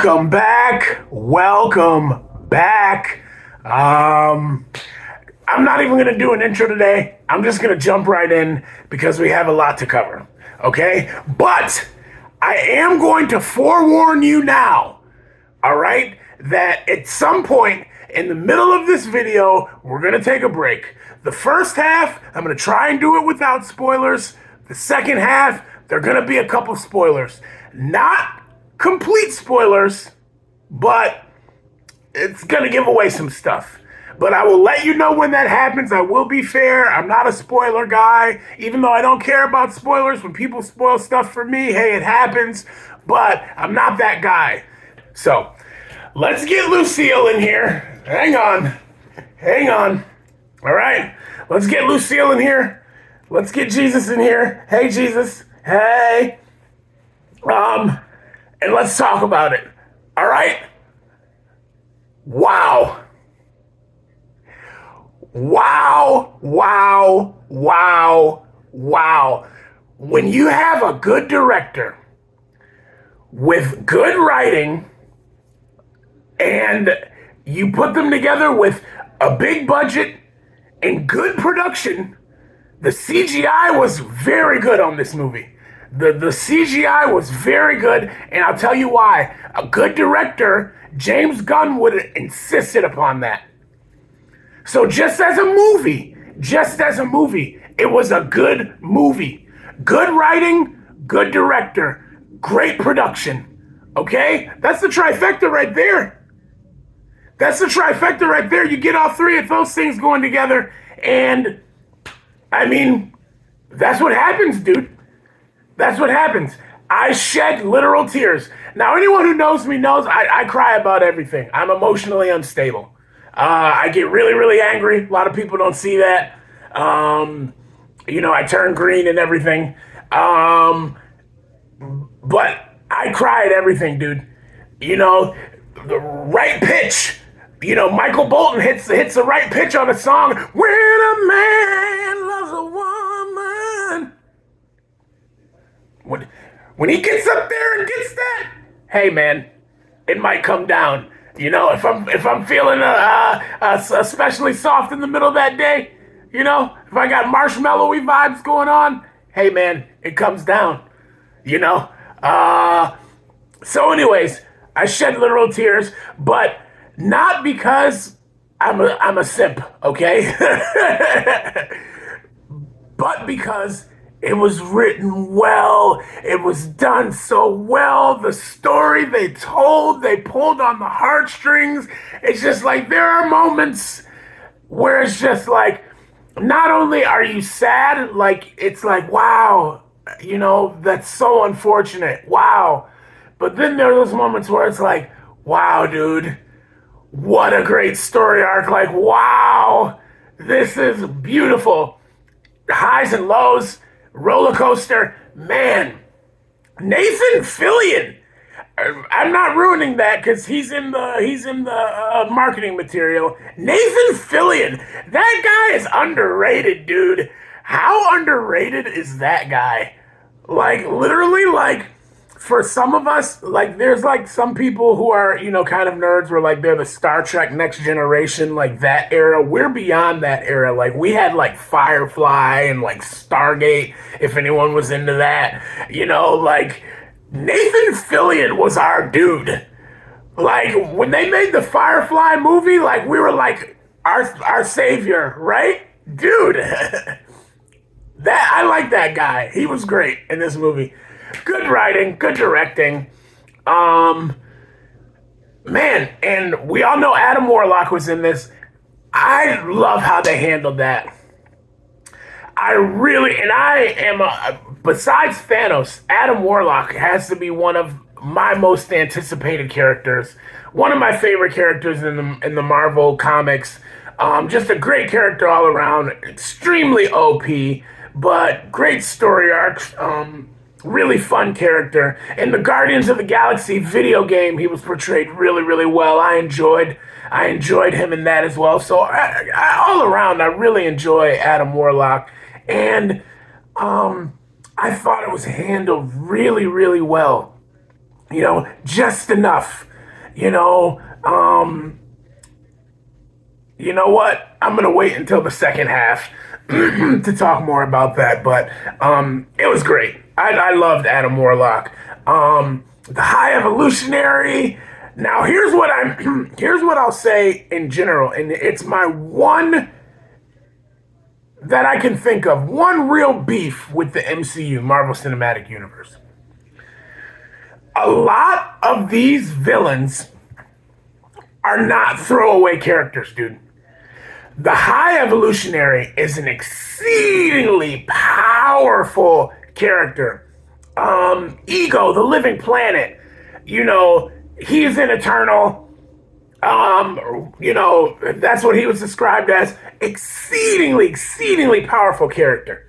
Welcome back. Welcome back. I'm not even going to do an intro today. I'm just going to jump right in because we have a lot to cover. Okay? But I am going to forewarn you now, all right, that at some point in the middle of this video, we're going to take a break. The first half, I'm going to try and do it without spoilers. The second half, there are going to be a couple spoilers. Not complete spoilers, but it's going to give away some stuff. But I will let you know when that happens. I will be fair. I'm not a spoiler guy. Even though I don't care about spoilers, when people spoil stuff for me, hey, it happens. But I'm not that guy. So, let's get Lucille in here. Hang on. All right? Let's get Lucille in here. Let's get Jesus in here. Hey, Jesus. Hey. And let's talk about it. All right? Wow. When you have a good director with good writing and you put them together with a big budget and good production, the CGI was very good on this movie. The CGI was very good, and I'll tell you why. A good director, James Gunn, would have insisted upon that. So just as a movie, it was a good movie. Good writing, good director, great production. Okay? That's the trifecta right there. You get all three of those things going together, and I mean, that's what happens, dude. That's what happens. I shed literal tears. Now, anyone who knows me knows I cry about everything. I'm emotionally unstable. I get really, really angry. A lot of people don't see that. I turn green and everything. But I cry at everything, dude. The right pitch. Michael Bolton hits the right pitch on a song. When a man loves a woman. When he gets up there and gets that, hey man, it might come down. If I'm feeling especially soft in the middle of that day, if I got marshmallowy vibes going on, hey man, it comes down. So anyways, I shed literal tears, but not because I'm a simp, okay? But because it was written well. It was done so well. The story they told, they pulled on the heartstrings. It's just like there are moments where it's just like, not only are you sad, like it's like, wow, that's so unfortunate. Wow. But then there are those moments where it's like, wow, dude, what a great story arc. Like, wow, this is beautiful. Highs and lows. Roller coaster, man. Nathan Fillion. I'm not ruining that because he's in the marketing material. Nathan Fillion, that guy is underrated, dude. How underrated is that guy? Like literally, like for some of us, like there's like some people who are kind of nerds where like they're the Star Trek Next Generation, like that era. We're beyond that era. Like we had like Firefly and like Stargate, if anyone was into that. Like Nathan Fillion was our dude. Like when they made the Firefly movie, like we were like our savior, right? Dude. I like that guy. He was great in this movie. Good writing, good directing. Man, and we all know Adam Warlock was in this. I love how they handled that. Besides Thanos, Adam Warlock has to be one of my most anticipated characters. One of my favorite characters in the Marvel comics. Just a great character all around. Extremely OP, but great story arcs. Really fun character. In the Guardians of the Galaxy video game, he was portrayed really, really well. I enjoyed him in that as well. So all around, I really enjoy Adam Warlock. And I thought it was handled really, really well. Just enough You know, you know what? I'm gonna wait until the second half to talk more about that. But it was great. I loved Adam Warlock. The High Evolutionary. Now here's what I'll say in general, and it's my one that I can think of, one real beef with the MCU, Marvel Cinematic Universe. A lot of these villains are not throwaway characters, dude. The High Evolutionary is an exceedingly powerful character. Ego, the Living Planet, you know, he's an Eternal. That's what he was described as. Exceedingly powerful character.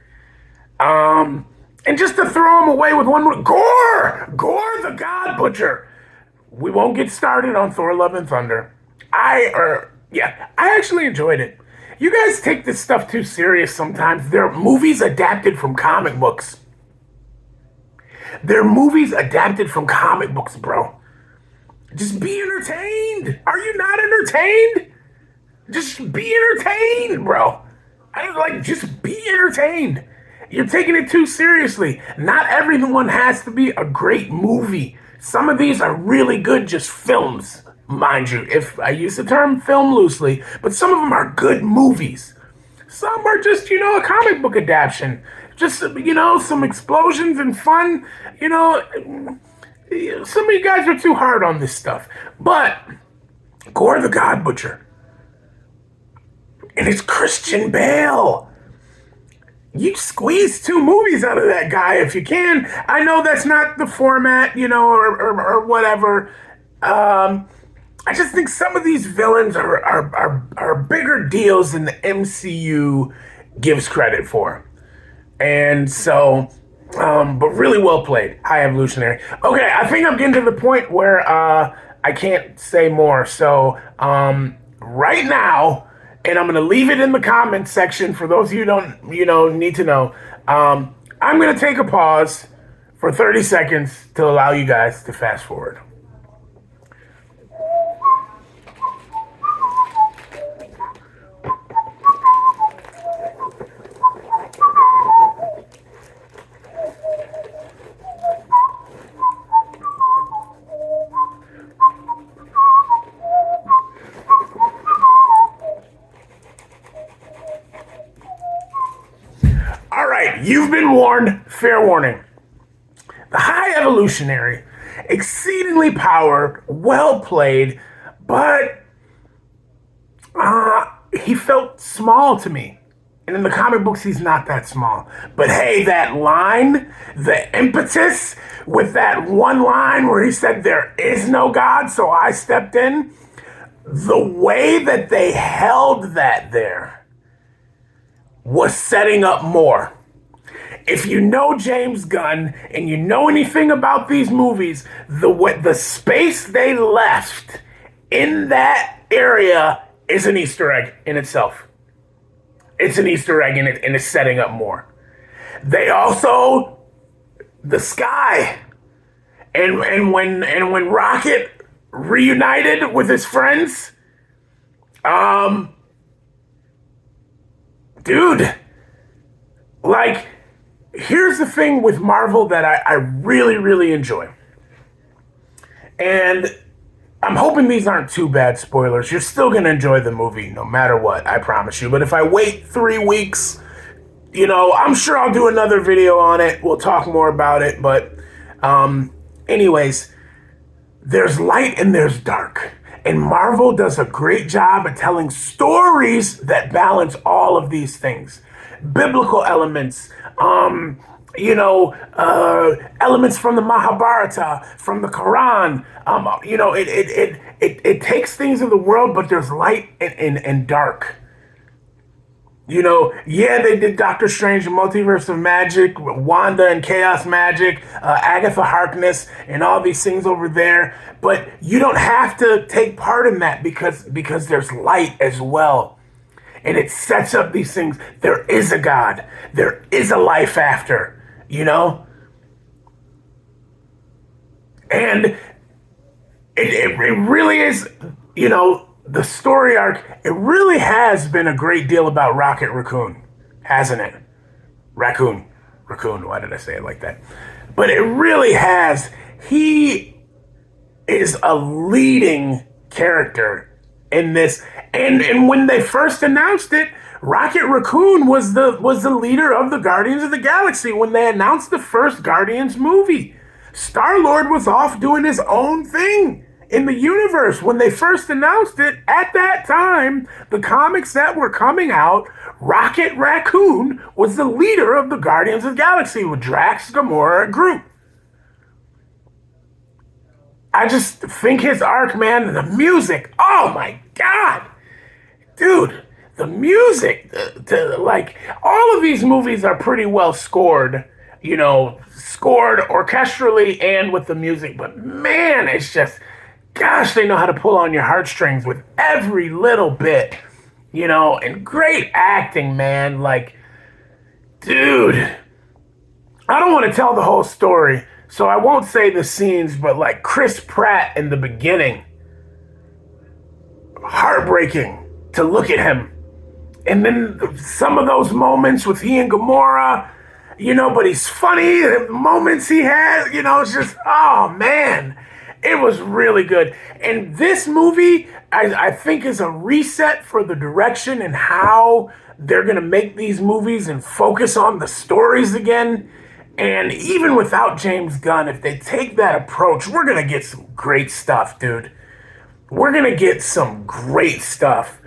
And just to throw him away with one more, Gore the God Butcher. We won't get started on Thor: Love and Thunder. I actually enjoyed it. You guys take this stuff too serious sometimes. They're movies adapted from comic books. They're movies adapted from comic books, bro. Just be entertained. Are you not entertained? Just be entertained, bro. Just be entertained. You're taking it too seriously. Not everyone has to be a great movie. Some of these are really good, just films, mind you. If I use the term film loosely, but some of them are good movies. Some are just, a comic book adaptation. Just, some explosions and fun. Some of you guys are too hard on this stuff. But Gore the God Butcher. And it's Christian Bale. You squeeze two movies out of that guy if you can. I know that's not the format, or whatever. I just think some of these villains are bigger deals than the MCU gives credit for. And so, but really well played, High Evolutionary. Okay, I think I'm getting to the point where I can't say more. So right now, and I'm going to leave it in the comments section for those of you who don't, need to know. I'm going to take a pause for 30 seconds to allow you guys to fast forward. All right, you've been warned. Fair warning. The High Evolutionary, exceedingly powered, well played, but he felt small to me. And in the comic books, he's not that small. But hey, that line, the impetus with that one line where he said, "There is no God, so I stepped in," the way that they held that there was setting up more. If you know James Gunn and you know anything about these movies, the space they left in that area is an Easter egg in itself. It's an Easter egg in it, and it's setting up more. They also, the sky, and when Rocket reunited with his friends, dude, here's the thing with Marvel that I really enjoy. And I'm hoping these aren't too bad spoilers. You're still going to enjoy the movie no matter what, I promise you. But if I wait 3 weeks, I'm sure I'll do another video on it. We'll talk more about it. But anyways, there's light and there's dark. And Marvel does a great job at telling stories that balance all of these things. Biblical elements, elements from the Mahabharata, from the Quran. It takes things of the world, but there's light and dark. They did Doctor Strange and Multiverse of Magic, Wanda and Chaos Magic, Agatha Harkness, and all these things over there. But you don't have to take part in that because there's light as well. And it sets up these things. There is a God. There is a life after, And it really is, the story arc, it really has been a great deal about Rocket Raccoon, hasn't it? Raccoon. Raccoon, why did I say it like that? But it really has. He is a leading character in this. And when they first announced it, Rocket Raccoon was the leader of the Guardians of the Galaxy when they announced the first Guardians movie. Star-Lord was off doing his own thing in the universe. When they first announced it, at that time, the comics that were coming out, Rocket Raccoon was the leader of the Guardians of the Galaxy with Drax, Gamora, and Groot. I just think his arc, man, the music, oh my God, dude, the music, like, all of these movies are pretty well scored, scored orchestrally and with the music, but man, it's just, gosh, they know how to pull on your heartstrings with every little bit, and great acting, man, like, dude, I don't want to tell the whole story, so I won't say the scenes, but like Chris Pratt in the beginning, heartbreaking to look at him. And then some of those moments with he and Gamora, but he's funny. The moments he has, it's just, oh man, it was really good. And this movie, I think, is a reset for the direction and how they're going to make these movies and focus on the stories again. And even without James Gunn, if they take that approach, we're going to get some great stuff, dude. We're going to get some great stuff.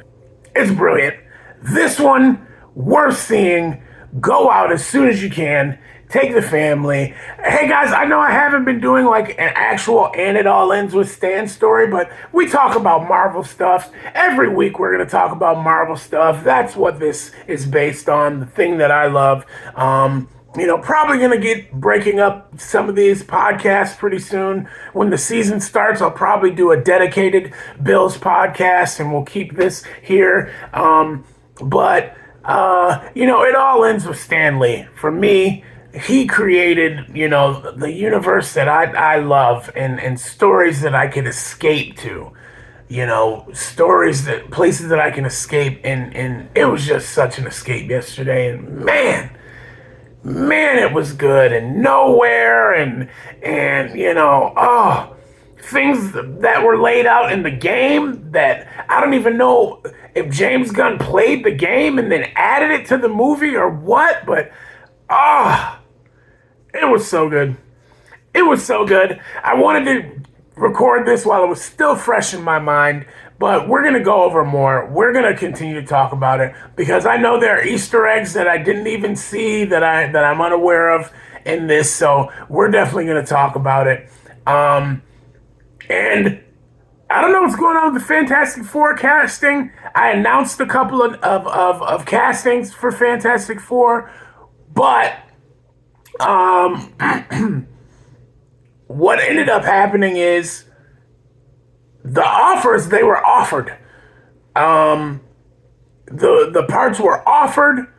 It's brilliant. This one, worth seeing. Go out as soon as you can. Take the family. Hey guys, I know I haven't been doing like an actual And It All Ends with Stan story, but we talk about Marvel stuff. Every week we're going to talk about Marvel stuff. That's what this is based on, the thing that I love. Probably going to get breaking up some of these podcasts pretty soon. When the season starts, I'll probably do a dedicated Bills podcast and we'll keep this here. But it all ends with Stan Lee. For me, he created, the universe that I love and stories that I could escape to. Places that I can escape. And it was just such an escape yesterday. And man, it was good, and Nowhere, and things that were laid out in the game that I don't even know if James Gunn played the game and then added it to the movie or what, but it was so good. It was so good. I wanted to record this while it was still fresh in my mind, but we're going to go over more. We're going to continue to talk about it because I know there are Easter eggs that I didn't even see that I'm unaware of in this, so we're definitely going to talk about it. And I don't know what's going on with the Fantastic Four casting. I announced a couple of castings for Fantastic Four, but what ended up happening is the offers they were offered. The parts were offered.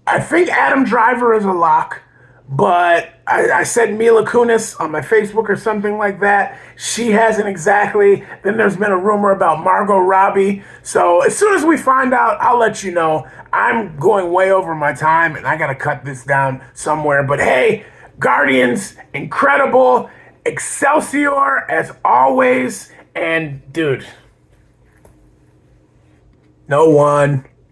I think Adam Driver is a lock, but I said Mila Kunis on my Facebook or something like that. She hasn't exactly. Then there's been a rumor about Margot Robbie. So as soon as we find out, I'll let you know. I'm going way over my time, and I got to cut this down somewhere. But hey, Guardians, incredible. Excelsior, as always. And dude, no one